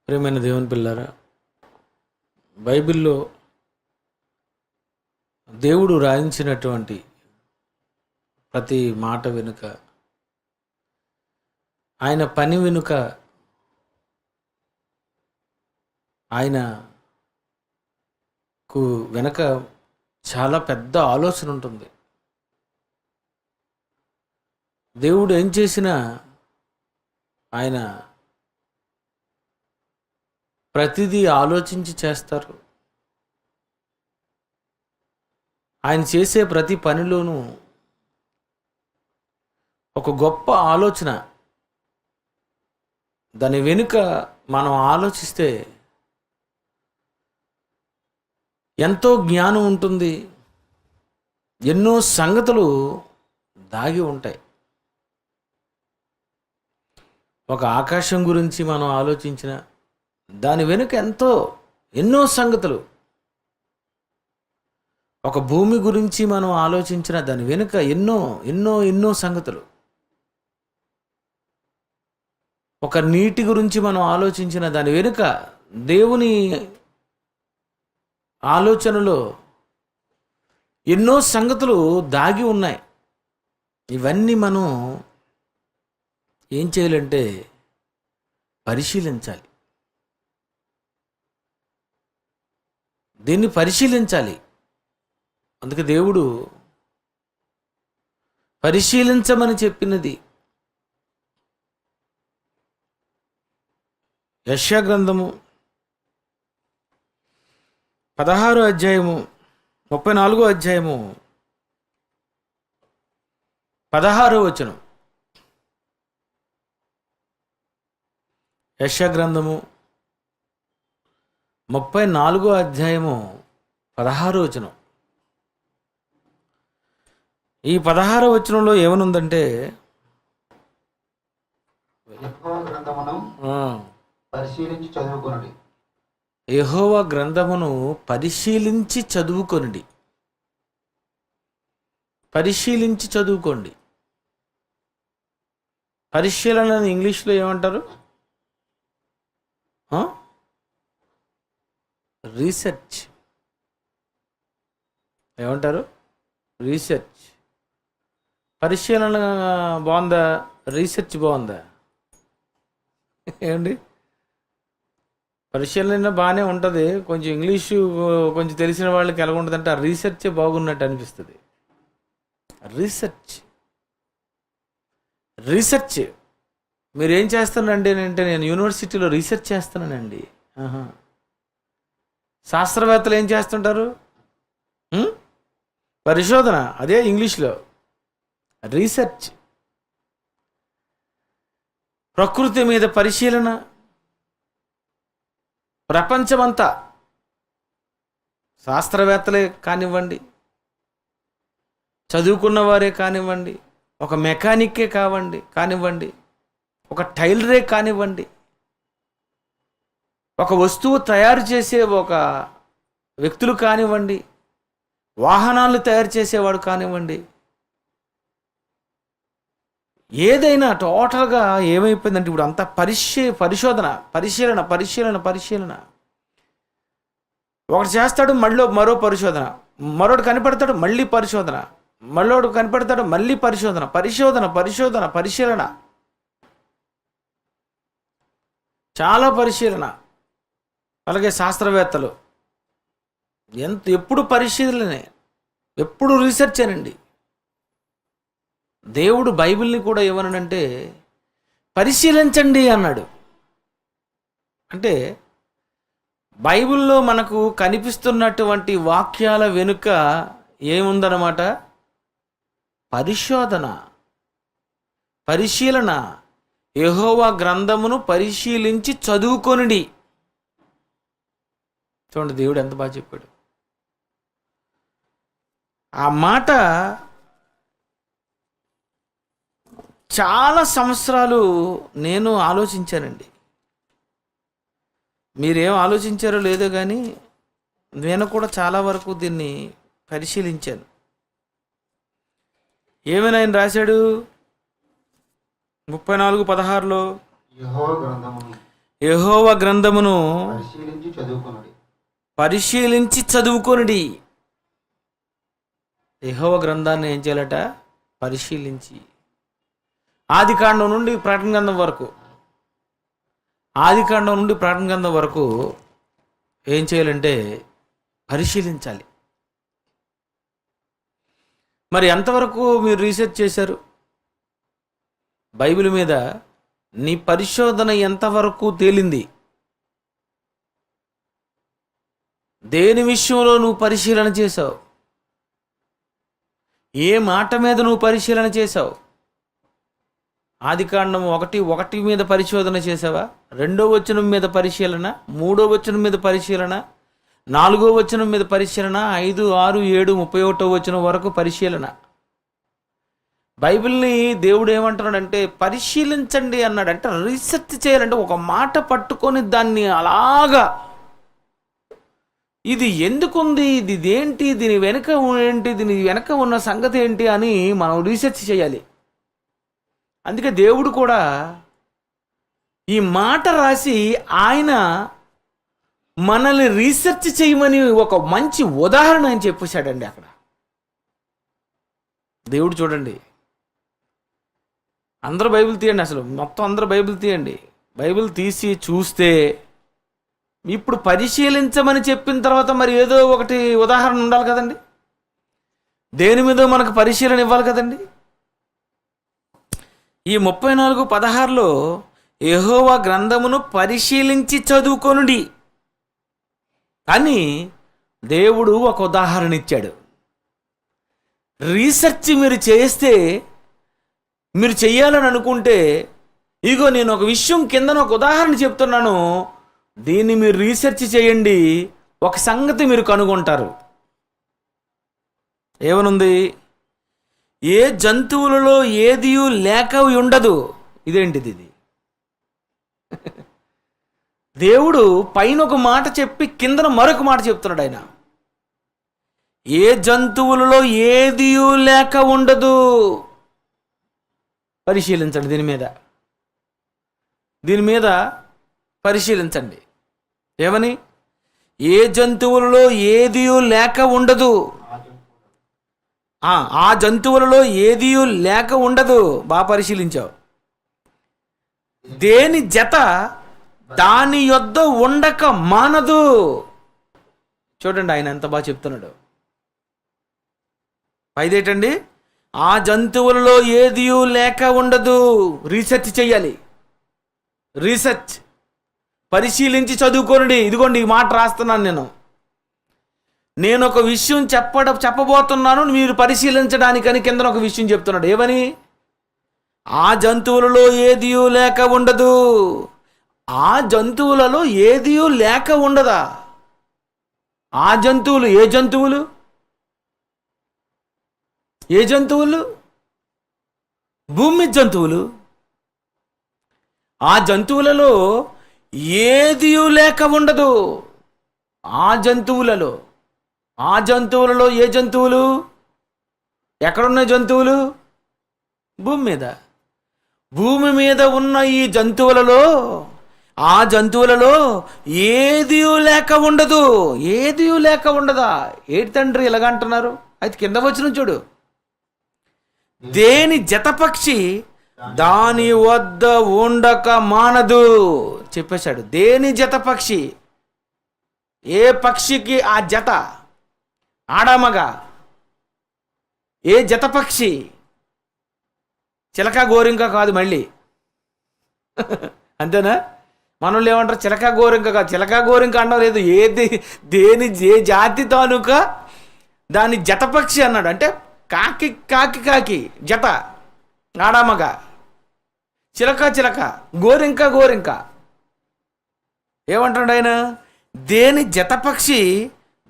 ప్రియమైన దేవుని పిల్లారా, బైబిల్లో దేవుడు రాయించినటువంటి ప్రతి మాట వెనుక, ఆయన పని వెనుక, ఆయనకు వెనక చాలా పెద్ద ఆలోచన ఉంటుంది. దేవుడు ఏం చేసినా ఆయన ప్రతిదీ ఆలోచించి చేస్తారు. ఆయన చేసే ప్రతి పనిలోనూ ఒక గొప్ప ఆలోచన, దాని వెనుక మనం ఆలోచిస్తే ఎంతో జ్ఞానం ఉంటుంది, ఎన్నో సంగతులు దాగి ఉంటాయి. ఒక ఆకాశం గురించి మనం ఆలోచించిన దాని వెనుక ఎన్నో సంగతులు, ఒక భూమి గురించి మనం ఆలోచించిన దాని వెనుక ఎన్నో ఎన్నో ఎన్నో సంగతులు, ఒక నీటి గురించి మనం ఆలోచించిన దాని వెనుక దేవుని ఆలోచనలో ఎన్నో సంగతులు దాగి ఉన్నాయి. ఇవన్నీ మనం ఏం చేయాలంటే పరిశీలించాలి. దీన్ని పరిశీలించాలి. అందుకే దేవుడు పరిశీలించమని చెప్పినది. యెషయా గ్రంథము 16వ అధ్యాయము 34వ అధ్యాయము 16వ వచనం. యెషయా గ్రంథము 34వ అధ్యాయము 16వ వచనం. ఈ 16వ వచనంలో ఏమనుందంటే, పరిశీలించి చదువుకొనుడి. యెహోవా గ్రంథమును పరిశీలించి చదువుకొనుడి. పరిశీలించి చదువుకోండి. పరిశీలనని ఇంగ్లీష్లో ఏమంటారు? రీసెర్చ్. ఏమంటారు? రీసెర్చ్. పరిశీలన బాగుందా? రీసెర్చ్ బాగుందా? ఏమండి, పరిశీలన బాగానే ఉంటుంది. కొంచెం ఇంగ్లీషు కొంచెం తెలిసిన వాళ్ళకి ఎలా ఉంటుందంటే ఆ రీసెర్చే బాగున్నట్టు అనిపిస్తుంది. రీసెర్చ్ మీరేం చేస్తానండి అంటే, నేను యూనివర్సిటీలో రీసెర్చ్ చేస్తున్నానండి. శాస్త్రవేత్తలు ఏం చేస్తుంటారు? పరిశోధన. అదే ఇంగ్లీష్లో రీసెర్చ్. ప్రకృతి మీద పరిశీలన. ప్రపంచమంతా శాస్త్రవేత్తలే కానివ్వండి, చదువుకున్న వారే కానివ్వండి, ఒక మెకానిక్కే కానివ్వండి, ఒక టైలరే కానివ్వండి, ఒక వస్తువు తయారు చేసే ఒక వ్యక్తులు కానివ్వండి, వాహనాలు తయారు చేసేవాడు కానివ్వండి, ఏదైనా టోటల్గా ఏమైపోయిందంటే ఇప్పుడు అంతా పరిశీలన. ఒకటి చేస్తాడు, మరో పరిశోధన. మరోడు కనిపెడతాడు, మళ్ళీ పరిశోధన. మళ్ళోడు కనిపెడతాడు, మళ్ళీ పరిశీలన. చాలా పరిశీలన. అలాగే శాస్త్రవేత్తలు ఎప్పుడు పరిశీలనే, ఎప్పుడు రీసెర్చ్ అనండి. దేవుడు బైబిల్ని కూడా ఏమన్నాడంటే పరిశీలించండి అన్నాడు. అంటే బైబిల్లో మనకు కనిపిస్తున్నటువంటి వాక్యాల వెనుక ఏముందన్నమాట? పరిశీలన. యెహోవా గ్రంథమును పరిశీలించి చదువుకొనుడి. చూడండి, దేవుడు ఎంత బాగా చెప్పాడు. ఆ మాట చాలా సంవత్సరాలు నేను ఆలోచించానండి. మీరేం ఆలోచించారో లేదో కానీ నేను కూడా చాలా వరకు దీన్ని పరిశీలించాను. ఏమైనా ఆయన రాశాడు 34:16లో, యెహోవా గ్రంథమును పరిశీలించి చదువుకొనుడి. పరిశీలించి చదువుకొనుడి. యెహోవా గ్రంథాన్ని ఏం చేయాలట? పరిశీలించి. ఆదికాండం నుండి ప్రకటన గ్రంథం వరకు, ఆదికాండం నుండి ప్రకటన గ్రంథం వరకు ఏం చేయాలంటే పరిశీలించాలి. మరి ఎంతవరకు మీరు రీసెర్చ్ చేశారు? బైబిల్ మీద నీ పరిశోధన ఎంతవరకు తేలింది? దేని విషయంలో నువ్వు పరిశీలన చేశావు? ఏ మాట మీద నువ్వు పరిశీలన చేశావు? ఆదికాండం 1:1 మీద పరిశోధన చేసావా? 2వ వచనం మీద పరిశీలన, 3వ వచనం మీద పరిశీలన, 4వ వచనం మీద పరిశీలన, 5, 6, 7, 31వ వచనం వరకు పరిశీలన. బైబిల్ని దేవుడు ఏమంటున్నాడంటే పరిశీలించండి అన్నాడు. అంటే రీసెర్చ్ చేయాలంటే ఒక మాట పట్టుకొని దాన్ని అలాగా ఇది ఎందుకుంది, ఇది ఏంటి, దీని వెనుక ఏంటి, దీని వెనక ఉన్న సంగతి ఏంటి అని మనం రీసెర్చ్ చేయాలి. అందుకే దేవుడు కూడా ఈ మాట రాసి ఆయన మనల్ని రీసెర్చ్ చేయమని ఒక మంచి ఉదాహరణ ఆయన చెప్పేశాడండి అక్కడ. దేవుడు చూడండి, అందరూ బైబిల్ తీయండి, అసలు మొత్తం అందరూ బైబిల్ తీయండి. బైబిల్ తీసి చూస్తే ఇప్పుడు పరిశీలించమని చెప్పిన తర్వాత మరి ఏదో ఒకటి ఉదాహరణ ఉండాలి కదండి. దేని మీద మనకు పరిశీలన ఇవ్వాలి కదండి. ఈ 34:16లో యెహోవా గ్రంథమును పరిశీలించి చదువుకొనుడి అని దేవుడు ఒక ఉదాహరణ ఇచ్చాడు. రీసెర్చ్ మీరు చేస్తే, మీరు చెయ్యాలని అనుకుంటే, ఇగో నేను ఒక విషయం కిందన ఒక ఉదాహరణ చెప్తున్నాను, దీన్ని మీరు రీసెర్చ్ చేయండి, ఒక సంగతి మీరు కనుగొంటారు. ఏమనుంది? ఏ జంతువులలో ఏదియు లేక ఉండదు. ఇదేంటిది? ఇది దేవుడు పైన ఒక మాట చెప్పి కిందన మరొక మాట చెప్తున్నాడు ఆయన. ఏ జంతువులలో ఏదియు లేక ఉండదు. పరిశీలించండి, దీని మీద పరిశీలించండి. ఏమని? ఏ జంతువులలో ఏదియు లేక ఉండదు. ఆ జంతువులలో ఏదియు లేక ఉండదు. బాగా పరిశీలించావు. దేని జత దాని యొద్ద ఉండక మానదు. చూడండి ఆయన ఎంత బాగా చెప్తున్నాడు. పైదేటండి, ఆ జంతువులలో ఏదియు లేక ఉండదు. రీసెర్చ్ చెయ్యాలి. రీసెర్చ్ పరిశీలించి చదువుకోండి. ఇదిగోండి ఈ మాట రాస్తున్నాను నేను ఒక విషయం చెప్పబోతున్నాను, మీరు పరిశీలించడానికని కింద ఒక విషయం చెప్తున్నాడు. ఏమని? ఆ జంతువులలో ఏదియు లేక ఉండదు. ఆ జంతువులలో ఏదియు లేక ఉండదా? ఆ జంతువులు ఏ జంతువులు? ఏ జంతువులు? భూమి జంతువులు. ఆ జంతువులలో ఏదియు లేక ఉండదు. ఆ జంతువులలో ఏ జంతువులు? ఎక్కడున్న జంతువులు? భూమి మీద ఉన్న ఈ జంతువులలో, ఆ జంతువులలో ఏదియు లేక ఉండదు. ఏదియు లేక ఉండదా? ఏంటి తండ్రి ఇలాగంటున్నారు? అయితే కింద వచ్చిన చూడు. దేని జతపక్షి దాని వద్ద ఉండక మానదు చెప్పేశాడు. దేని జతపక్షి? ఏ పక్షికి ఆ జత, ఆడామగా, ఏ జతపక్షి? చిలక గోరింక కాదు మళ్ళీ. అంతేనా? మనోళ్ళు ఏమంటారు? చిలక గోరింక కాదు. చిలక గోరింక అనడం లేదు. ఏ జాతి తాలూక దాని జతపక్షి అన్నాడు. అంటే కాకి జత, ఆడామగా, చిలక గోరింక. ఏమంటాడు ఆయన? దేని జతపక్షి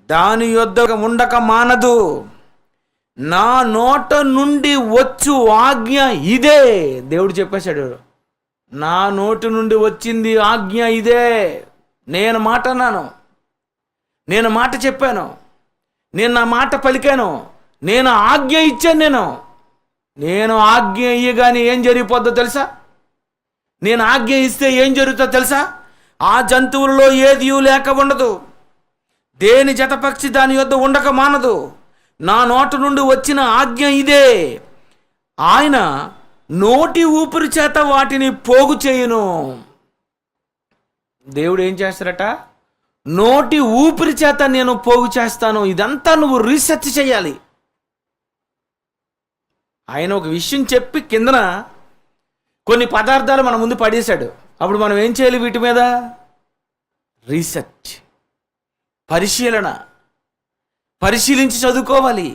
దాని యొద్ద ఉండక మానదు. నా నోట నుండి వచ్చు ఆజ్ఞ ఇదే. దేవుడు చెప్పేశాడు, నా నోటి నుండి వచ్చింది ఆజ్ఞ ఇదే. నేను మాట అన్నాను, నేను మాట చెప్పాను, నేను నా మాట పలికాను, నేను ఆజ్ఞ ఇచ్చాను. నేను ఆజ్ఞ ఇయ్యగానే ఏం జరిగిపోద్దో తెలుసా? నేను ఆజ్ఞ ఇస్తే ఏం జరుగుతుందో తెలుసా? ఆ జంతువులలో ఏదియూ లేక ఉండదు, దేని జతపక్షి దాని యొద్ద ఉండక మానదు. నా నోట నుండి వచ్చిన ఆజ్ఞ ఇదే, ఆయన నోటి ఊపిరి చేత వాటిని పోగు చేయును. దేవుడు ఏం చేస్తారట? నోటి ఊపిరి చేత నేను పోగు చేస్తాను. ఇదంతా నువ్వు రీసెర్చ్ చేయాలి. ఆయన ఒక విషయం చెప్పి కిందన కొన్ని పదార్థాలు మన ముందు పడేశాడు. అప్పుడు మనం ఏం చేయాలి? వీటి మీద రీసెర్చ్, పరిశీలించి చదువుకోవాలి.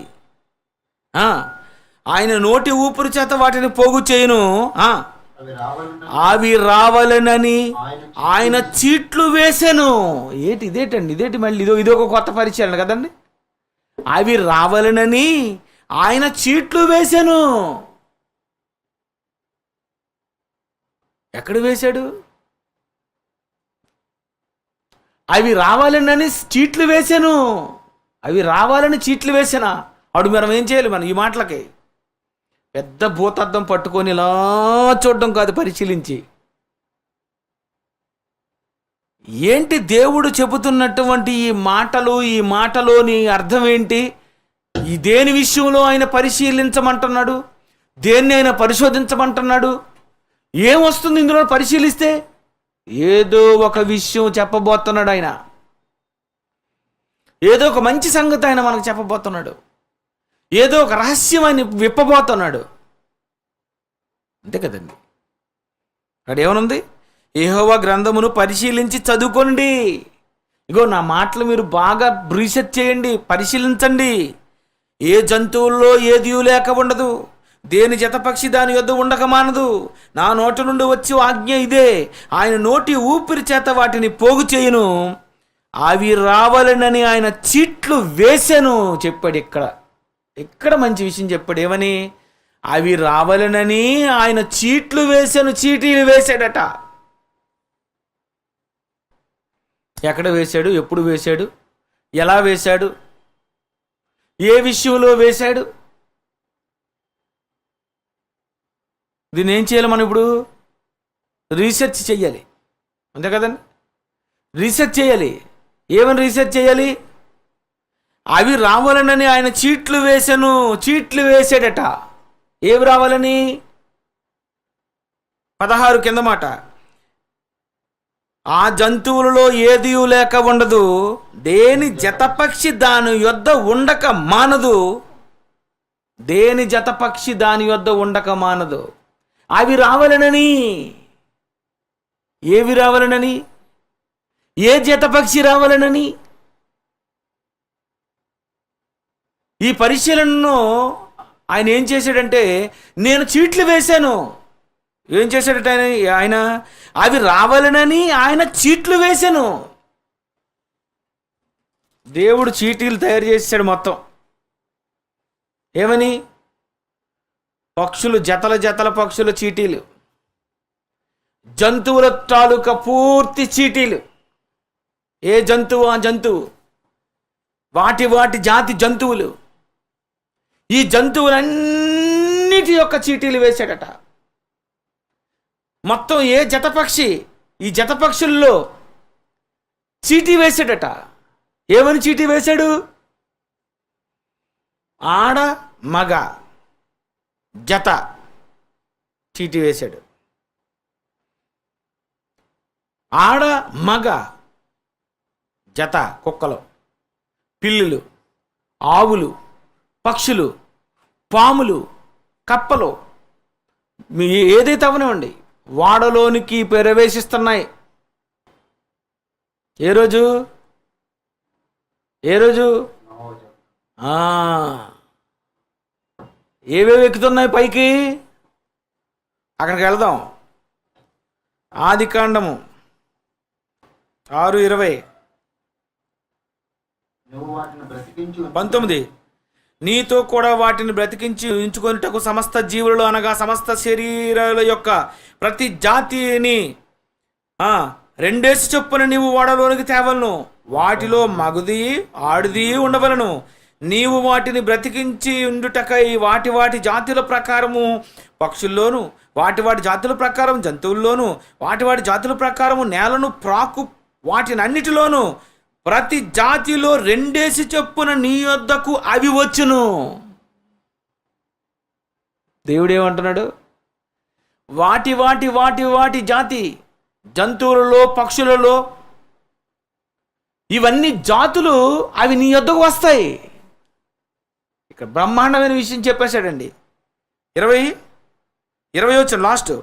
ఆయన నోటి ఊపిరి చేత వాటిని పోగు చేయును. అవి రావాలనని ఆయన చీట్లు వేసాను. ఇదేంటి మళ్ళీ ఇదొక కొత్త పరిచయం కదండి. అవి రావాలనని ఆయన చీట్లు వేశాను. ఎక్కడ వేశాడు? అవి రావాలని చీట్లు వేశాను. అవి రావాలని చీట్లు వేసానా? అప్పుడు మనం ఏం చేయాలి? మనం ఈ మాటలకి పెద్ద భూతద్దం పట్టుకొని ఇలా చూడడం కాదు, పరిశీలించి ఏంటి దేవుడు చెబుతున్నటువంటి ఈ మాటలోని అర్థం ఏంటి? ఈ దేని విషయంలో ఆయన పరిశీలించమంటున్నాడు? దేన్ని ఆయన పరిశోధించమంటున్నాడు? ఏమొస్తుంది ఇందులో పరిశీలిస్తే? ఏదో ఒక విషయం చెప్పబోతున్నాడు ఆయన. ఏదో ఒక మంచి సంగతి ఆయన మనకు చెప్పబోతున్నాడు. ఏదో ఒక రహస్యం ఆయన విప్పబోతున్నాడు. అంతే కదండి. అక్కడ ఏమనుంది? యెహోవా గ్రంథమును పరిశీలించి చదువుకోండి. ఇగో నా మాటలు మీరు బాగా రీసెర్చ్ చేయండి, పరిశీలించండి. ఏ జంతువుల్లో ఏదియూ లేక ఉండదు, దేని జతపక్షి దాని యొద్ద ఉండక మానదు. నా నోటి నుండి వచ్చి ఆజ్ఞ ఇదే, ఆయన నోటి ఊపిరి చేత వాటిని పోగు చేయును. అవి రావాలనని ఆయన చీట్లు వేసాను చెప్పాడు. ఇక్కడ మంచి విషయం చెప్పాడు. ఏమని? అవి రావాలనని ఆయన చీట్లు వేసాను, చీటీలు వేశాడట. ఎక్కడ వేశాడు? ఎప్పుడు వేశాడు? ఎలా వేశాడు? ఏ విషయంలో వేశాడు? దీన్ని ఏం చేయాలి? మనం ఇప్పుడు రీసెర్చ్ చేయాలి. అంతే కదండి. రీసెర్చ్ చేయాలి. ఏమని రీసెర్చ్ చేయాలి? అవి రావాలనని ఆయన చీట్లు వేశాడట. ఏవి రావాలని? 16 కింద మాట, ఆ జంతువులలో ఏదియూ లేక ఉండదు, దేని జతపక్షి దాని యొద్ద ఉండక మానదు. దేని జతపక్షి దాని యొద్ద ఉండక మానదు. అవి రావాలనని. ఏవి రావాలనని? ఏ జతపక్షి రావాలనని? ఈ పరిశీలనను ఆయన ఏం చేశాడంటే, నేను చీట్లు వేశాను. ఏం చేశాడట ఆయన? అవి రావాలనని ఆయన చీట్లు వేశాను. దేవుడు చీటీలు తయారు చేశాడు మొత్తం. ఏమని? పక్షులు, జతల పక్షుల చీటీలు, జంతువుల తాలూకా పూర్తి చీటీలు. ఏ జంతువు ఆ జంతువు, వాటి జాతి జంతువులు, ఈ జంతువులన్నిటి యొక్క చీటీలు వేశాడట. మొత్తం ఏ జతపక్షి, ఈ జతపక్షుల్లో చీటీ వేశాడట. ఏమని చీటీ వేశాడు? ఆడ మగ జత చీటీ వేశాడు. ఆడ మగ జత కుక్కలు, పిల్లులు, ఆవులు, పక్షులు, పాములు, కప్పలు, మీ ఏదైతే అవనివ్వండి వాడలోనికి ప్రవేశిస్తున్నాయి. ఏ రోజు? ఏవేవి ఎక్కుతున్నాయి పైకి? అక్కడికి వెళ్దాం. ఆదికాండము 6:20, 19. నీతో కూడా వాటిని బ్రతికించి ఉంచుకొనుటకు సమస్త జీవులలో అనగా సమస్త శరీరాల యొక్క ప్రతి జాతిని 2 చొప్పున నీవు ఓడలోనికి తేవలను. వాటిలో మగది ఆడిది ఉండవలను. నీవు వాటిని బ్రతికించి ఉండుటకై వాటి వాటి జాతుల ప్రకారము పక్షుల్లోను, వాటి వాటి జాతుల ప్రకారం జంతువుల్లోను, వాటి వాటి జాతుల ప్రకారము నేలను ప్రాకు వాటినన్నిటిలోను ప్రతి జాతిలో 2 చొప్పున నీ యొద్దకు అవి వచ్చును. దేవుడు ఏమంటున్నాడు? వాటి వాటి వాటి వాటి జాతి జంతువులలో, పక్షులలో, ఇవన్నీ జాతులు అవి నీ యొద్దకు వస్తాయి. ఇక్కడ బ్రహ్మాండమైన విషయం చెప్పేశాడండి. 20 వచ్చిన లాస్ట్,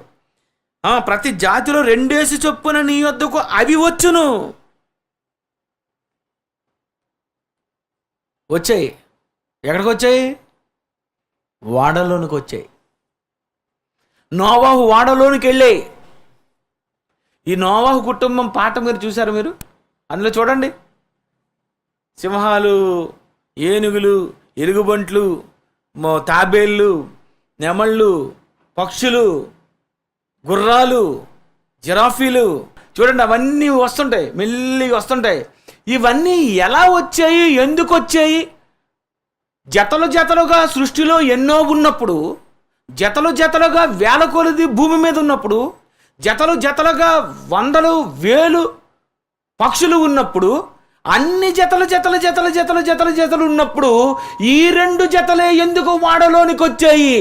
ప్రతి జాతిలో 2 చొప్పున నీ యొద్దకు అవి వచ్చును. వచ్చాయి. ఎక్కడికి వచ్చాయి? వాడలోనికి వచ్చాయి. నోవాహు వాడలోనికి వెళ్ళాయి. ఈ నోవాహు కుటుంబం పాట మీరు చూసారు? మీరు అందులో చూడండి, సింహాలు, ఏనుగులు, ఎలుగుబంట్లు, తాబేళ్ళు, నెమళ్ళు, పక్షులు, గుర్రాలు, జిరాఫీలు, చూడండి అవన్నీ వస్తుంటాయి, మెల్లిగా వస్తుంటాయి. ఇవన్నీ ఎలా వచ్చాయి? ఎందుకు వచ్చాయి? జతలు జతలుగా సృష్టిలో ఎన్నో ఉన్నప్పుడు, జతలు జతలుగా వేల కొలది భూమి మీద ఉన్నప్పుడు, జతలు జతలుగా 100, 1000 పక్షులు ఉన్నప్పుడు, అన్ని జతలు జతలు జతలు జతలు జతలు జతలు ఉన్నప్పుడు ఈ 2 జతలే ఎందుకు వాడలోనికి వచ్చాయి?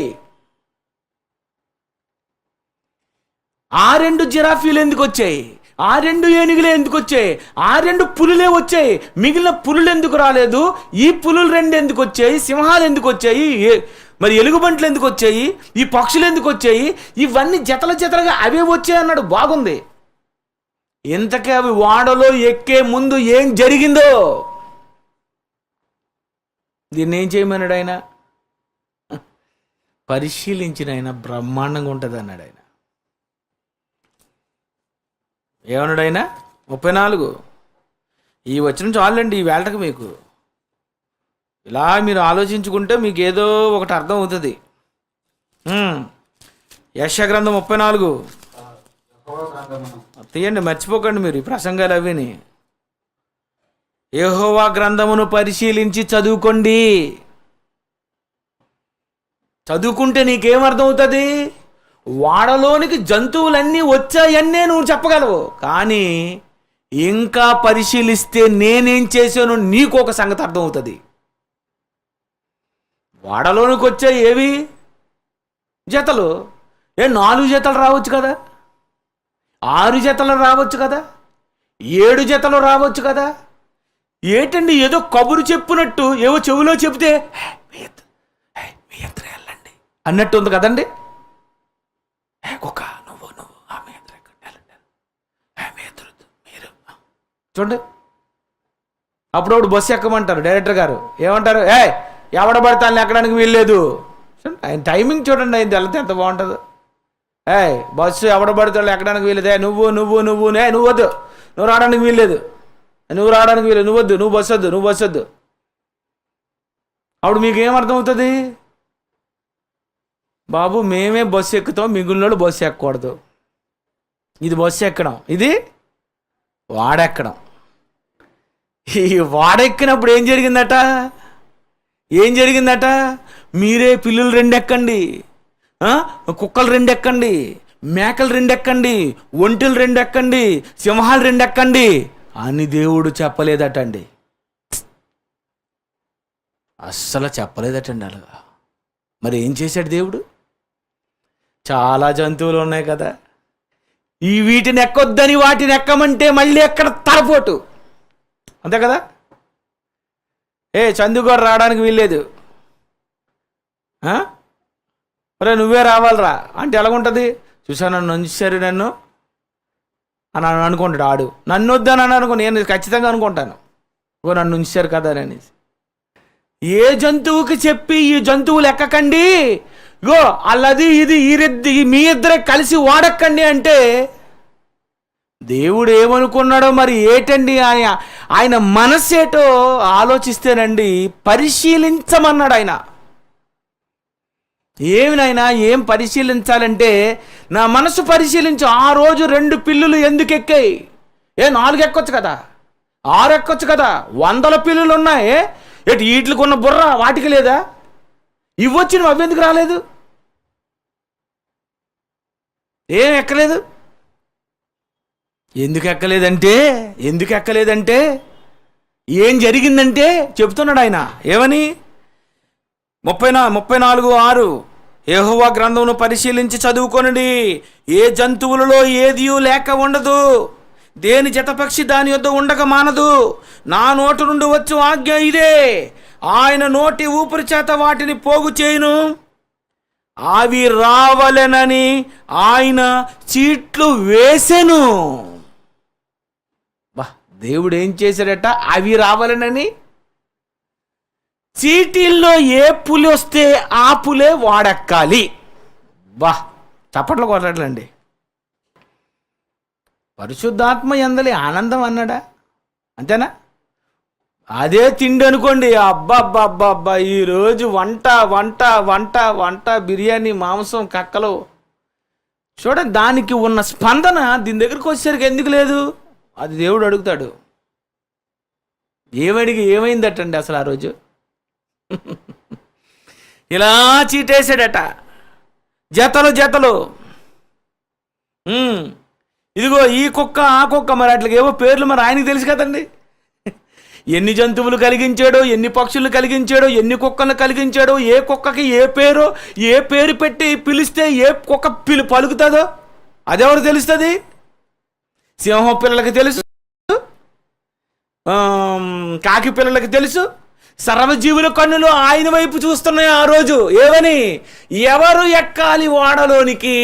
ఆ 2 జిరాఫీలు ఎందుకు వచ్చాయి? ఆ 2 ఏనుగులే ఎందుకు వచ్చాయి? ఆ 2 పులులే వచ్చాయి. మిగిలిన పులులు ఎందుకు రాలేదు? ఈ పులులు 2 ఎందుకు వచ్చాయి? సింహాలు ఎందుకు వచ్చాయి? మరి ఎలుగుబంట్లు ఎందుకు వచ్చాయి? ఈ పక్షులు ఎందుకు వచ్చాయి? ఇవన్నీ జతల జతలుగా అవే వచ్చాయి అన్నాడు. బాగుంది. ఇంతకీ అవి వాడలో ఎక్కే ముందు ఏం జరిగిందో దీన్ని ఏం చేయమన్నాడు ఆయన? పరిశీలించిన ఆయన బ్రహ్మాండంగా ఉంటుంది అన్నాడు ఆయన. ఏమన్నాడు ఆయన? 34 ఈ వచనం చాలండి ఈ వేళకి. మీకు ఇలా మీరు ఆలోచించుకుంటే మీకు ఏదో ఒకటి అర్థం అవుతుంది. యెషయా గ్రంథం 34 తీయండి, మర్చిపోకండి మీరు ఈ ప్రసంగాలు అవిని. యెహోవా గ్రంథమును పరిశీలించి చదువుకోండి. చదువుకుంటే నీకేమర్థమవుతుంది? వాడలోనికి జంతువులన్నీ వచ్చాయన్నే నువ్వు చెప్పగలవు, కానీ ఇంకా పరిశీలిస్తే నేనేం చేశాను నీకు ఒక సంగతి అర్థమవుతుంది. వాడలోనికి వచ్చాయి ఏవి? జతలు. 4 జతలు రావచ్చు కదా, 6 జతలు రావచ్చు కదా, 7 జతలు రావచ్చు కదా. ఏటండి ఏదో కబురు చెప్పినట్టు ఏవో చెవిలో చెబితే మీ ఇద్దరు వెళ్ళండి అన్నట్టు ఉంది కదండి. చూడండి, అప్పుడప్పుడు బస్సు ఎక్కమంటారు డైరెక్టర్ గారు. ఏమంటారు? ఎవడబడతాను ఎక్కడానికి వీల్లేదు. ఆయన టైమింగ్ చూడండి, ఆయన వెళ్తే ఎంత బాగుంటుందో. బస్సు ఎవడబడతాడు ఎక్కడానికి వీల్లేదు. నువ్వు నువ్వు వద్దు, నువ్వు రావడానికి వీల్లేదు, నువ్వు రావడానికి వీల్లేదు, నువ్వు వద్దు, నువ్వు బస్సు వద్దు. అప్పుడు మీకు ఏమర్థమవుతుంది? బాబు మేమే బస్సు ఎక్కుతాం, మిగిలిన బస్సు ఎక్కకూడదు. ఇది బస్సు ఎక్కడం, ఇది వాడెక్కడం. ఈ వాడెక్కినప్పుడు ఏం జరిగిందట? మీరే పిల్లులు 2 ఎక్కండి, కుక్కలు 2 ఎక్కండి, మేకలు 2 ఎక్కండి, ఒంటెలు 2 ఎక్కండి, సింహాలు 2 ఎక్కండి అని దేవుడు చెప్పలేదటండి. అస్సలు చెప్పలేదటండి అలాగా. మరి ఏం చేశాడు దేవుడు? చాలా జంతువులు ఉన్నాయి కదా, ఈ వీటిని ఎక్కొద్దని వాటిని ఎక్కమంటే మళ్ళీ ఎక్కడ తలపోటు, అంతే కదా. చందుగారు రావడానికి వీల్లేదు, మరి నువ్వే రావాలరా అంటే ఎలాగుంటుంది? చూసాను నన్ను ఉంచారు నన్ను అని అనుకుంటాడు ఆడు. నన్ను వద్దని అనుకో, నేను ఖచ్చితంగా అనుకుంటాను నన్ను ఉంచారు కదా అని. ఏ జంతువుకి చెప్పి ఈ జంతువులు ఎక్కకండి, అల్లది ఇది మీ ఇద్దరే కలిసి వాడక్కండి అంటే దేవుడు ఏమనుకున్నాడో మరి ఏటండి? ఆయన మనస్సేటో ఆలోచిస్తేనండి పరిశీలించమన్నాడు ఆయన. ఏమినైనా ఏం పరిశీలించాలంటే నా మనసు పరిశీలించు. ఆ రోజు 2 పిల్లులు ఎందుకు ఎక్కాయి? 4 ఎక్కొచ్చు కదా, 6 ఎక్కొచ్చు కదా, 100 పిల్లులు ఉన్నాయి. ఎటు వీటికి ఉన్న బుర్ర వాటికి లేదా? ఇవ్వొచ్చి నువ్వు అవ్వెందుకు రాలేదు? ఏం ఎక్కలేదు? ఎందుకు ఎక్కలేదంటే ఏం జరిగిందంటే చెప్తున్నాడు ఆయన. ఏమని? 34:6 యెహోవా గ్రంథమును పరిశీలించి చదువుకొనండి. ఏ జంతువులలో ఏదియూ లేక ఉండదు, దేని జతపక్షి దాని యొద్ద ఉండక మానదు. నా నోటి నుండి వచ్చు ఆజ్ఞ ఇదే, ఆయన నోటి ఊపిరి చేత వాటిని పోగు చేయును. అవి రావలెనని ఆయన చీట్లు వేసెను. దేవుడు ఏం చేశాడట? అవి రావాలనని చీటీల్లో ఏ పులి వస్తే ఆ పులే వాడెక్కాలి. చప్పట్లు కొట్టట్లండి. పరిశుద్ధాత్మ యందలి ఆనందం అన్నాడా? అంతేనా? అదే తిండి అనుకోండి. అబ్బా ఈరోజు వంట వంట వంట వంట బిర్యానీ, మాంసం, కక్కలు. చూడండి, దానికి ఉన్న స్పందన దీని దగ్గరికి వచ్చేసరికి ఎందుకు లేదు? అది దేవుడు అడుగుతాడు. ఏమైందటండి అసలు ఆ రోజు? ఇలా చీటేసాడట, జతలు. ఇదిగో ఈ కుక్క ఆ కుక్క, మరి అట్లకి ఏవో పేర్లు మరి ఆయనకి తెలుసు కదండి. ఎన్ని జంతువులు కలిగించాడో, ఎన్ని పక్షులు కలిగించాడో, ఎన్ని కుక్కలను కలిగించాడో, ఏ కుక్కకి ఏ పేరు పెట్టి పిలిస్తే ఏ కుక్క పలుకుతుందో అదెవరు తెలుస్తుంది? సింహం పిల్లలకి తెలుసు, కాకి పిల్లలకి తెలుసు. సర్వజీవుల కన్నులు ఆయన వైపు చూస్తున్నాయి ఆ రోజు. ఏమని? ఎవరు ఎక్కాలి ఓడలోనికి?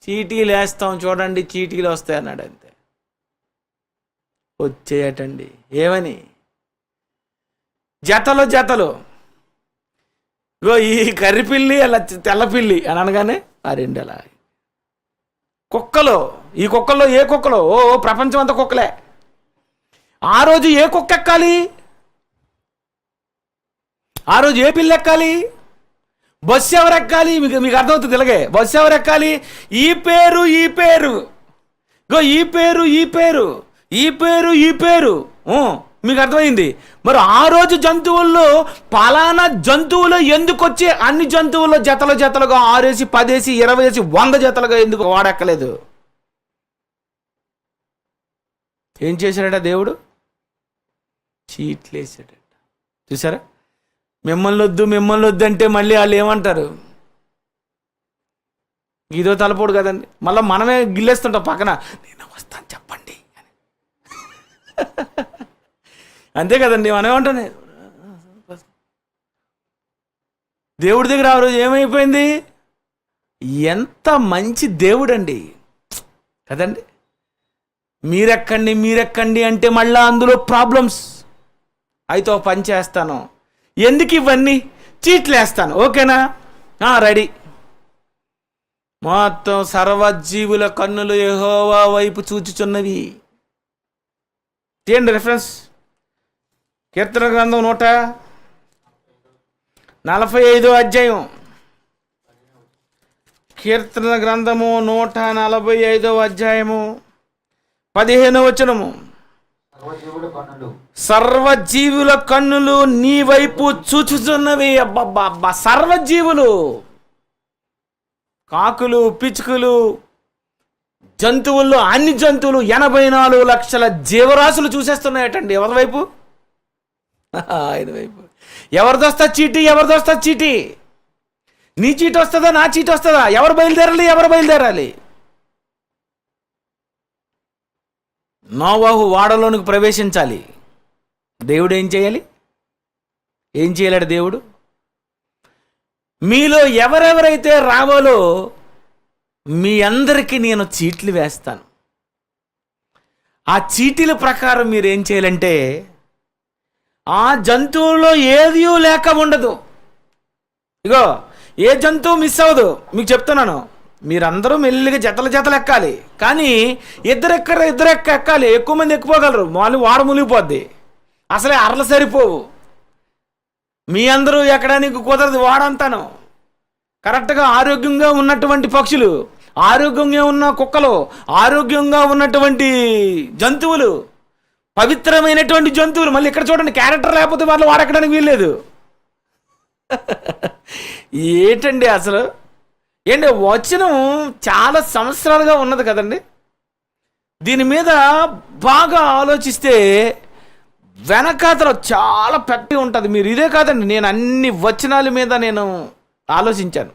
చీటీలు వేస్తాం చూడండి, చీటీలు వస్తాయి అన్నాడు. అంతే, వచ్చేయటండి. ఏమని? జతలు. ఈ కర్రిపిల్లి అలా తెల్లపిల్లి అని అనగానే ఆ రెండు అలా. కుక్కలు, ఈ కుక్కల్లో ఏ కుక్కలో? ప్రపంచం అంతా కుక్కలే. ఆ రోజు ఏ కుక్క ఎక్కాలి? ఆ రోజు ఏ పిల్ల ఎక్కాలి? బస్సు ఎవరు ఎక్కాలి? మీకు అర్థమవుతుంది. ఇలాగే బస్సు ఎవరు ఎక్కాలి? ఈ పేరు మీకు అర్థమైంది. మరి ఆ రోజు జంతువుల్లో పలానా జంతువులు ఎందుకు వచ్చి అన్ని జంతువుల్లో జతలుగా 6 10 20 100 జతలుగా ఎందుకు వాడెక్కలేదు? ఏం చేశాడట దేవుడు? చీట్లేసాడట. చూసారా? మిమ్మల్ని వద్దు అంటే మళ్ళీ వాళ్ళు ఏమంటారు? ఇదో తలపోడు కదండి. మళ్ళీ మనమే గిల్లేస్తుంటాం పక్కన, నేను వస్తాను చెప్పండి అని. అంతే కదండి, మనమేమంటాను. దేవుడి దగ్గర ఆ రోజు ఏమైపోయింది? ఎంత మంచి దేవుడండి కదండి. మీరెక్కండి అంటే మళ్ళీ అందులో ప్రాబ్లమ్స్. అయితే ఒక పని చేస్తాను, ఎందుకు ఇవన్నీ? చీట్లు వేస్తాను, ఓకేనా? రెడీ. మొత్తం సర్వజీవుల కన్నులు యెహోవా వైపు చూచుచున్నవి. ఏంటి రిఫరెన్స్? కీర్తన గ్రంథం 145 అధ్యాయం. కీర్తన గ్రంథము 145 అధ్యాయము 15వ వచనము. సర్వజీవుల కన్నులు నీ వైపు చూచుచున్నవి. అబ్బబ్బా, సర్వజీవులు, కాకులు, పిచ్చుకలు, జంతువుల్లో అన్ని జంతువులు 84 లక్షల జీవరాశులు చూసేస్తున్నాయటండి. ఎవరి వైపు? ఆయన వైపు. ఎవరిదొస్తా చీటీ? నీ చీటి వస్తుందా, నా చీటి వస్తుందా? ఎవరు బయలుదేరాలి? నోవాహు వాడలోనికి ప్రవేశించాలి. దేవుడు ఏం చేయాలట దేవుడు? మీలో ఎవరెవరైతే రావాలో మీ అందరికీ నేను చీట్లు వేస్తాను. ఆ చీటీల ప్రకారం మీరు ఏం చేయాలంటే, ఆ జంతువుల్లో ఏదీ లేక ఉండదు. ఇగో, ఏ జంతువు మిస్ అవ్వదు. మీకు చెప్తున్నాను, మీరందరూ మెల్లిగా జతలు ఎక్కాలి. కానీ ఇద్దరు ఎక్కాలి. ఎక్కువ మంది ఎక్కిపోగలరు, వాడ మునిగిపోద్ది. అసలే అరలు సరిపోవు. మీ అందరూ ఎక్కడానికి కుదరదు. వాడంతాను కరెక్ట్గా ఆరోగ్యంగా ఉన్నటువంటి పక్షులు, ఆరోగ్యంగా ఉన్న కుక్కలు, ఆరోగ్యంగా ఉన్నటువంటి జంతువులు పవిత్రమైనటువంటి జంతువులు. మళ్ళీ ఇక్కడ చూడండి, క్యారెక్టర్ లేకపోతే వాళ్ళు వాడెక్కడానికి వీల్లేదు. ఏంటండి అసలు? ఏంటి వచనం చాలా సంవత్సరాలుగా ఉన్నది కదండి. దీని మీద బాగా ఆలోచిస్తే వెనకాతల చాలా పెద్దగా ఉంటుంది. మీరు ఇదే కాదండి, నేను అన్ని వచనాల మీద నేను ఆలోచించాను.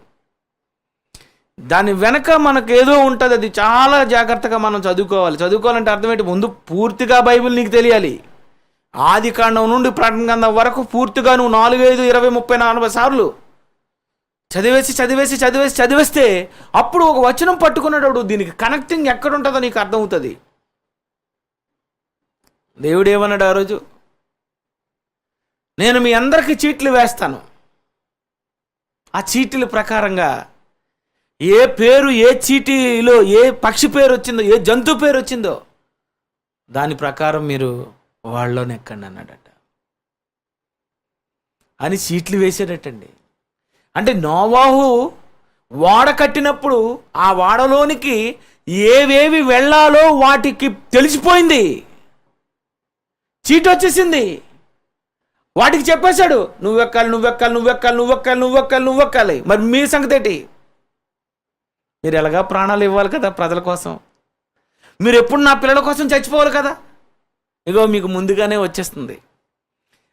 దాని వెనక మనకు ఏదో ఉంటుంది, అది చాలా జాగ్రత్తగా మనం చదువుకోవాలంటే అర్థమేంటి? ముందు పూర్తిగా బైబిల్ నీకు తెలియాలి. ఆది కాండం నుండి ప్రకటన గ్రంథం వరకు పూర్తిగా నువ్వు 4, 5, 20, 30, 40 సార్లు చదివేస్తే అప్పుడు ఒక వచనం పట్టుకున్నాడు, దీనికి కనెక్టింగ్ ఎక్కడ ఉంటుందో నీకు అర్థమవుతుంది. దేవుడు ఏమన్నాడు ఆ రోజు? నేను మీ అందరికీ చీట్లు వేస్తాను. ఆ చీటీల ప్రకారంగా ఏ పేరు, ఏ చీటీలో ఏ పక్షి పేరు వచ్చిందో, ఏ జంతువు పేరు వచ్చిందో దాని ప్రకారం మీరు వాళ్ళలోనే ఎక్కండి అన్నాడట. అని చీట్లు వేసేటట్టండి. అంటే నోవాహు వాడ కట్టినప్పుడు ఆ వాడలోనికి ఏవేవి వెళ్ళాలో వాటికి తెలిసిపోయింది. చీటు వచ్చేసింది. వాటికి చెప్పేశాడు, నువ్వెక్కాలి. మరి మీ సంగతి ఏంటి? మీరు ఎలాగా ప్రాణాలు ఇవ్వాలి కదా ప్రజల కోసం. మీరు ఎప్పుడు నా పిల్లల కోసం చచ్చిపోవాలి కదా. ఇగో మీకు ముందుగానే వచ్చేస్తుంది.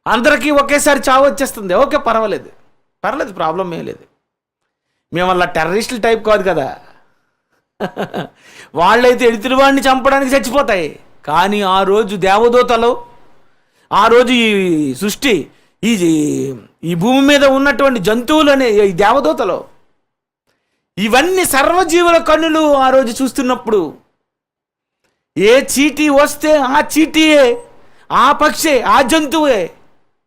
అందరికీ ఒకేసారి చావు వచ్చేస్తుంది. ఓకే, పర్వాలేదు, ప్రాబ్లం ఏం లేదు. మేము అలా టెర్రరిస్టుల టైప్ కాదు కదా. వాళ్ళైతే ఎడితుల వాడిని చంపడానికి చచ్చిపోతాయి. కానీ ఆ రోజు దేవదూతలు, ఆ రోజు ఈ సృష్టి, ఈ భూమి మీద ఉన్నటువంటి జంతువులు అనే ఈ దేవదూతలు, ఇవన్నీ సర్వజీవుల కన్నులు ఆ రోజు చూస్తున్నప్పుడు ఏ చీటీ వస్తే ఆ చీటీయే, ఆ పక్షే, ఆ జంతువే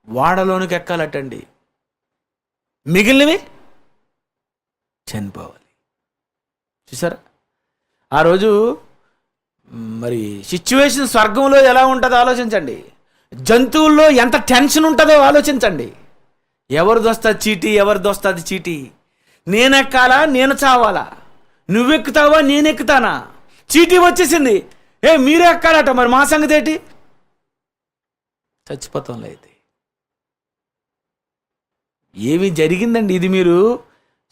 వాడలోనికి ఎక్కాలటండి. మిగిలినవి చనిపోవాలి. చూసారా ఆ రోజు? మరి సిచ్యువేషన్ స్వర్గంలో ఎలా ఉంటుందో ఆలోచించండి. జంతువుల్లో ఎంత టెన్షన్ ఉంటుందో ఆలోచించండి. ఎవరిది వస్తుంది చీటీ? నేనెక్కాలా, నేను చావాలా? నువ్వెక్కుతావా, నేనెక్కుతానా? చీటీ వచ్చేసింది. మీరే ఎక్కాలట. మరి మా సంగతి ఏంటి? చచ్చిపోతాంలే. అయితే ఏమి జరిగిందండి? ఇది మీరు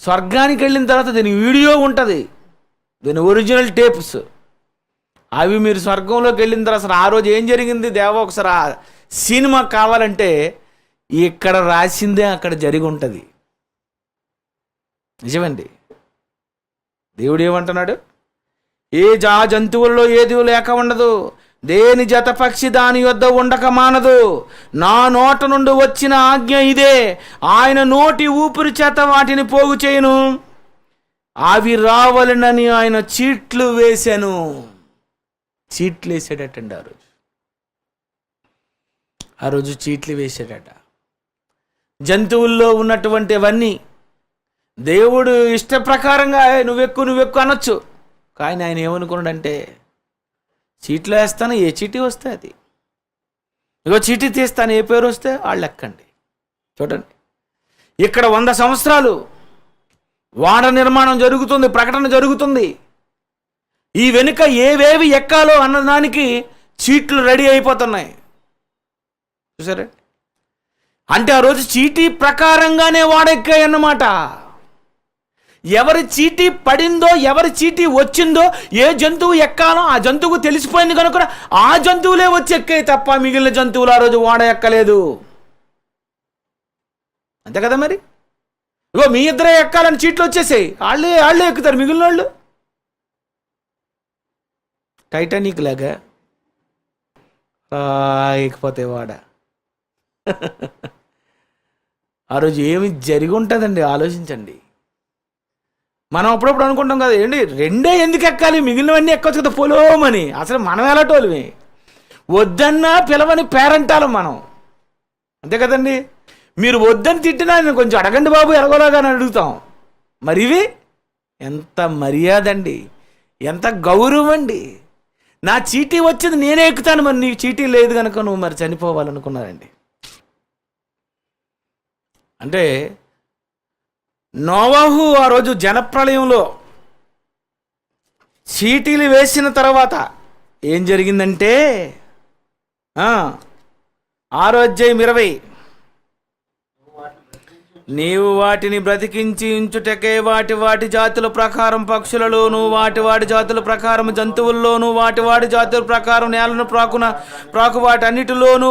స్వర్గానికి వెళ్ళిన తర్వాత దీని వీడియో ఉంటుంది, దీని ఒరిజినల్ టేప్స్. అవి మీరు స్వర్గంలోకి వెళ్ళిన తర్వాత అసలు ఆ రోజు ఏం జరిగింది దేవా ఒకసారి ఆ సినిమా కావాలంటే ఇక్కడ రాసిందే అక్కడ జరిగి ఉంటుంది. నిజమండి. దేవుడు ఏమంటున్నాడు? ఏ జంతువుల్లో ఏది లేక ఉండదు, దేని జత పక్షి దాని యొద్ద ఉండక మానదు. నా నోట నుండి వచ్చిన ఆజ్ఞ ఇదే, ఆయన నోటి ఊపిరి చేత వాటిని పోగు చేయను. అవి రావాలనని ఆయన చీట్లు వేశాను. చీట్లు వేసాడటండి ఆ రోజు చీట్లు వేసాడట. జంతువుల్లో ఉన్నటువంటివన్నీ దేవుడు ఇష్ట ప్రకారంగా నువ్వెక్కు అనొచ్చు. కానీ ఆయన ఏమనుకున్నాడంటే, చీట్లు వేస్తాను, ఏ చీటీ వస్తే అది. ఇగో చీటీ తీస్తాను, ఏ పేరు వస్తే వాళ్ళు ఎక్కండి. చూడండి, ఇక్కడ 100 సంవత్సరాలు వాడ నిర్మాణం జరుగుతుంది, ప్రకటన జరుగుతుంది. ఈ వెనుక ఏవేవి ఎక్కాలో అన్నదానికి చీట్లు రెడీ అయిపోతున్నాయి. చూసారా? అంటే ఆ రోజు చీటీ ప్రకారంగానే వాడెక్కాయి అన్నమాట. ఎవరి చీటీ పడిందో, ఎవరి చీటీ వచ్చిందో, ఏ జంతువు ఎక్కాలో ఆ జంతువుకు తెలిసిపోయింది కనుక ఆ జంతువులే వచ్చి ఎక్కాయి తప్ప మిగిలిన జంతువులు ఆ రోజు వాడ ఎక్కలేదు. అంతే కదా మరి? ఇగో మీ ఇద్దరే ఎక్కాలని చీట్లు వచ్చేసాయి, వాళ్ళే ఎక్కుతారు. మిగిలిన వాళ్ళు టైటానిక్ లాగా ఎక్కిపోతాయి వాడ. ఆ రోజు ఏమి జరిగి ఉంటుందండి ఆలోచించండి. మనం అప్పుడప్పుడు అనుకుంటాం కదా, ఏంటి 2 ఎందుకు ఎక్కాలి, మిగిలినవన్నీ ఎక్కొచ్చు కదా పొలోమని. అసలు మనం ఎలాటోళ్ళమే, వద్దన్నా పిలవని పేరెంటాలు మనం. అంతే కదండి? మీరు వద్దని తిట్టినా నేను కొంచెం అడగండి బాబు ఎలాగోలాగా అని అడుగుతాం. మరి ఇవి ఎంత మర్యాద అండి, ఎంత గౌరవం అండి. నా చీటీ వచ్చింది, నేనే ఎక్కుతాను, మరి నీకు చీటీ లేదు కనుక నువ్వు మరి చనిపోవాలనుకున్నారండి. అంటే నోవాహు ఆ రోజు జలప్రళయంలో చీటీలు వేసిన తర్వాత ఏం జరిగిందంటే, 6వ అధ్యాయం 20. నీవు వాటిని బ్రతికించి ఉంచుటకే వాటి జాతుల ప్రకారం పక్షులలోను, వాటి జాతుల ప్రకారం జంతువుల్లోను, వాటి జాతుల ప్రకారం నేలను ప్రాకు వాటన్నిటిలోను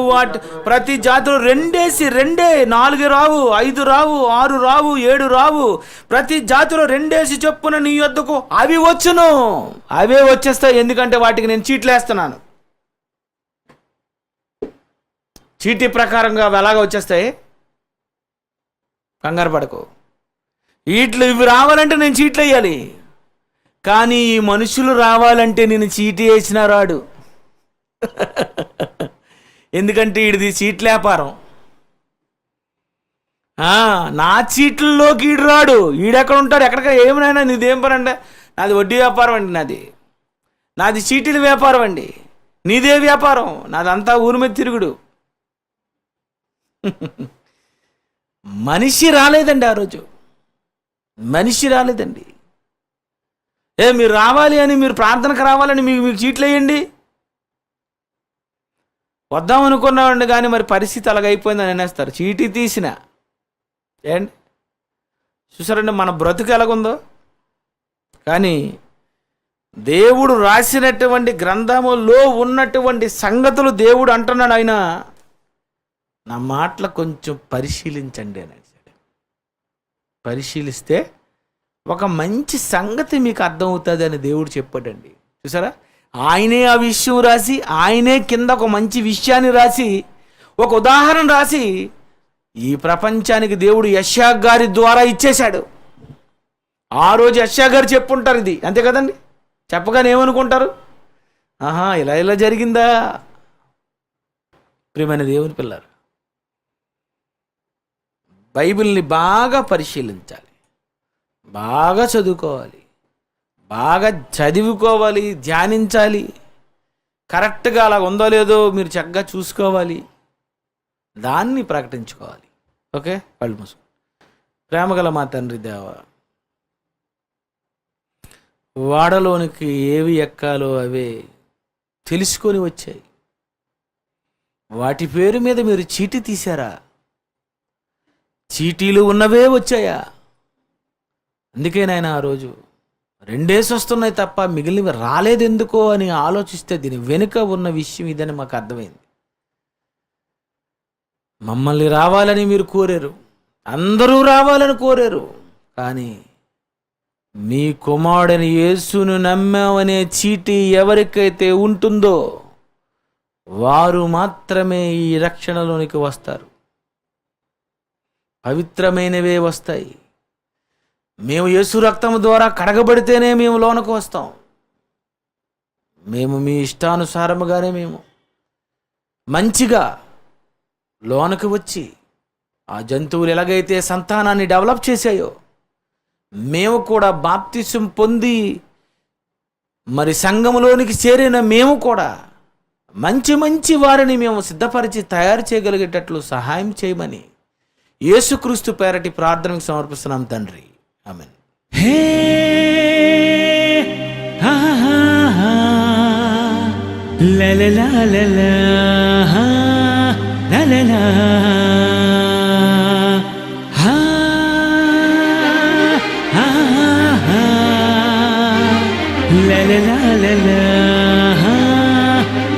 ప్రతి జాతులు 2 4 రావు, 5 రావు, 6 రావు, 7 రావు, ప్రతి జాతులు 2 చొప్పున నీ యొద్దకు అవి వచ్చును. అవే వచ్చేస్తాయి, ఎందుకంటే వాటికి నేను చీట్లు వేస్తున్నాను. చీటీ ప్రకారంగా అవి ఎలాగ వచ్చేస్తాయి? కంగారు పడకు. ఇవి రావాలంటే నేను చీట్లు వేయాలి, కానీ ఈ మనుషులు రావాలంటే నేను చీటీ వేసినా రాడు. ఎందుకంటే ఇది చీట్ల వ్యాపారం. నా చీట్లలోకి ఈడు రాడు. ఈడెక్కడ ఉంటాడు? ఎక్కడికి ఏమైనా నీదేం పని అంటే? నాది వడ్డీ వ్యాపారం అండి, నాది చీటీల వ్యాపారం అండి. నీదే వ్యాపారం? నాదంతా ఊరి మీద తిరుగుడు. మనిషి రాలేదండి ఆ రోజు, మనిషి రాలేదండి. మీరు రావాలి అని, మీరు ప్రార్థనకు రావాలని మీకు చీట్లు వేయండి. వద్దాం అనుకున్నామండి, కానీ మరి పరిస్థితి అలాగైపోయిందని అనేస్తారు. చీటీ తీసిన ఏంటి చూసారండి మన బ్రతుకు ఎలాగుందో. కానీ దేవుడు రాసినటువంటి గ్రంథములో ఉన్నటువంటి సంగతులు దేవుడు అంటున్నాడు. ఆయన నా మాటలు కొంచెం పరిశీలించండి అని అడిగాడు. పరిశీలిస్తే ఒక మంచి సంగతి మీకు అర్థమవుతుంది అని దేవుడు చెప్పాడండి. చూసారా, ఆయనే ఆ విషయం రాసి, ఆయనే కింద ఒక మంచి విషయాన్ని రాసి, ఒక ఉదాహరణ రాసి ఈ ప్రపంచానికి దేవుడు యెషయా గారి ద్వారా ఇచ్చేశాడు. ఆ రోజు యెషయా గారు చెప్పుంటారు ఇది, అంతే కదండి. చెప్పగానే ఏమనుకుంటారు? ఇలా జరిగిందా? ప్రియమైన దేవుని పిల్లలు, బైబిల్ని బాగా పరిశీలించాలి, బాగా చదువుకోవాలి, బాగా చదువుకోవాలి, ధ్యానించాలి. కరెక్ట్గా అలా ఉందో లేదో మీరు చక్కగా చూసుకోవాలి, దాన్ని ప్రకటించుకోవాలి. ఓకే, కళ్ళు మూసుకో. ప్రేమగల మా తండ్రి దేవ, వాడలోనికి ఏవి ఎక్కాలో అవే తెలుసుకొని వచ్చాయి. వాటి పేరు మీద మీరు చీటీ తీశారా? చీటీలు ఉన్నవే వచ్చాయా? అందుకే నాయన ఆ రోజు 2 వస్తున్నాయి తప్ప మిగిలినవి రాలేదెందుకో అని ఆలోచిస్తే దీని వెనుక ఉన్న విషయం ఇదని మాకు అర్థమైంది. మమ్మల్ని రావాలని మీరు కోరారు, అందరూ రావాలని కోరారు, కానీ మీ కుమారుడని యేసును నమ్మామనే చీటీ ఎవరికైతే ఉంటుందో వారు మాత్రమే ఈ రక్షణలోనికి వస్తారు. పవిత్రమైనవే వస్తాయి. మేము యేసు రక్తము ద్వారా కడగబడితేనే మేము లోనకు వస్తాం. మేము మీ ఇష్టానుసారముగానే మేము మంచిగా లోనకు వచ్చి ఆ జంతువులు ఎలాగైతే సంతానాన్ని డెవలప్ చేశాయో మేము కూడా బాప్తిసం పొంది మరి సంఘములోనికి చేరిన మేము కూడా మంచి వారిని మేము సిద్ధపరిచి తయారు చేయగలిగేటట్లు సహాయం చేయమని యేసుక్రీస్తు పేరటి ప్రార్థనకు సమర్పిస్తున్నాం తండ్రి, ఆమేన్. హే హా హా హా లా లా లా లా లా లా లా లా హా హా హా లా లా లా లా లా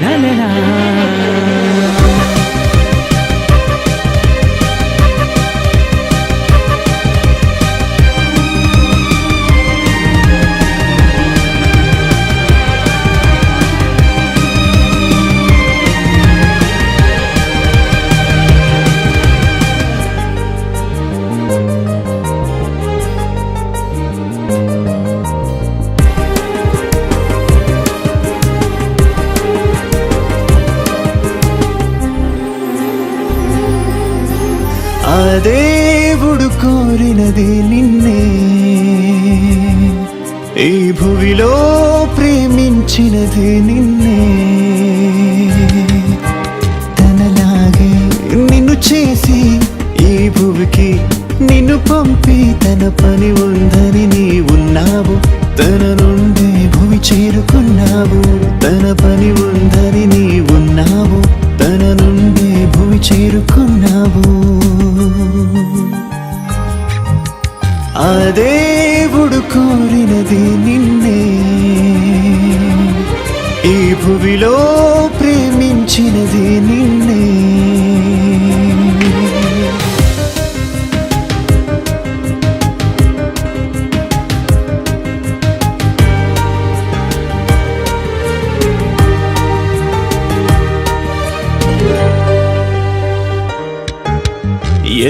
లా లా లా. దేవుడు కోరినది నిన్నే, ఈ భూమిలో ప్రేమించినది నిన్నే. తనలాగే నిన్ను చేసి ఈ భూమికి నిన్ను పంపి తన పని ఉందని నీ ఉన్నావు. తన నుండి భూమి చేరుకున్నావు, తన పని ఉందని నీ ఉన్నావు. భువిలో ప్రేమించినది నిన్నే.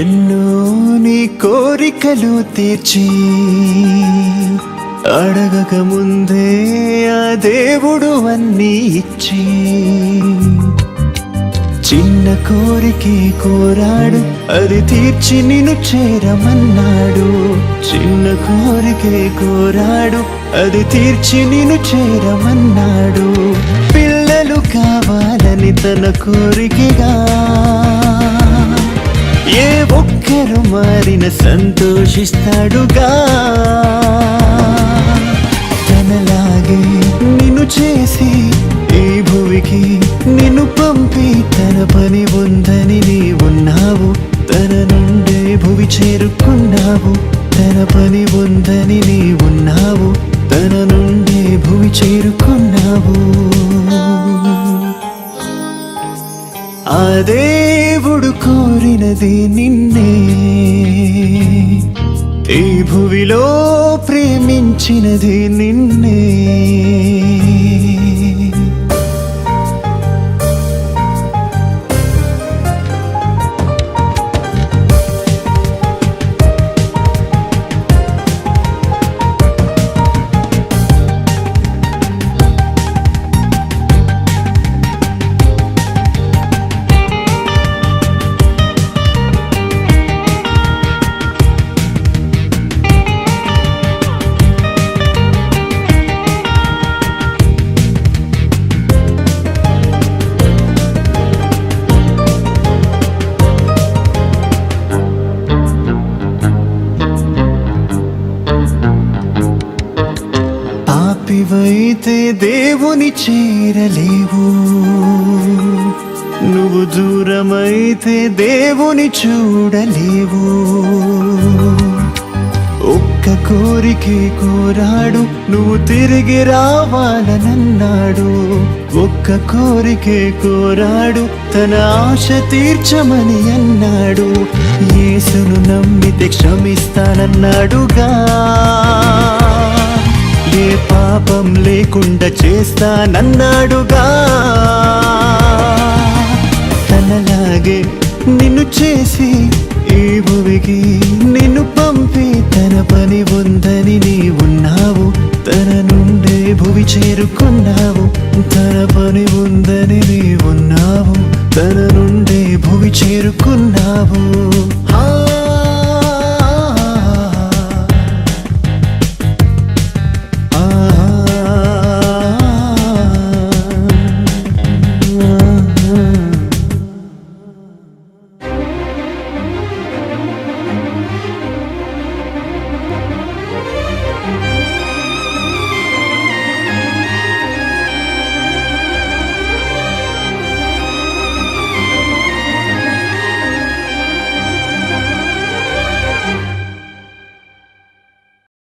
ఎన్నో నీ కోరికలు తీర్చి అడగక ముందే ఆ దేవుడు అన్నీ ఇచ్చి చిన్న కోరికే కోరాడు, అది తీర్చి నిన్ను చేరమన్నాడు. చిన్న కోరికే కోరాడు, అది తీర్చి నిన్ను చేరమన్నాడు. పిల్లలు కావాలని తన కోరికగా ఏ ఒక్కరు మారిన సంతోషిస్తాడుగా. తనలాగే నిన్ను చేసి ఈ భువికి నిన్ను పంపి తన పని ఉందని నీ ఉన్నావు. తన నుండే భువి చేరుకున్నావు. తన పని ఉందని నీ ఉన్నావు. తన నుండే భువి చేరుకున్నావు. ఆ దేవుడు కోరినది నిన్నే. ఈ భువిలో ప్రేమించినది నిన్నే. పాపివైతే దేవుని చేరలేవు, నువ్వు దూరమైతే దేవుని చూడలేవు. ఒక్క కోరికే కోరాడు, నువ్వు తిరిగి రావాలనన్నాడు. ఒక్క కోరికే కోరాడు, తన ఆశ తీర్చమని అన్నాడు. యేసును నమ్మితే క్షమిస్తానన్నాడుగా. ఏ పాపం లేకుండా చేస్తానన్నాడుగా. తనలాగే నిన్ను చేసి ఈ భువికి నిన్ను పంపి తన పని ఉందని నీ ఉన్నావు. తన నుండే భువి చేరుకున్నావు. తన పని ఉందని నీ ఉన్నావు. తన నుండే భువి చేరుకున్నావు.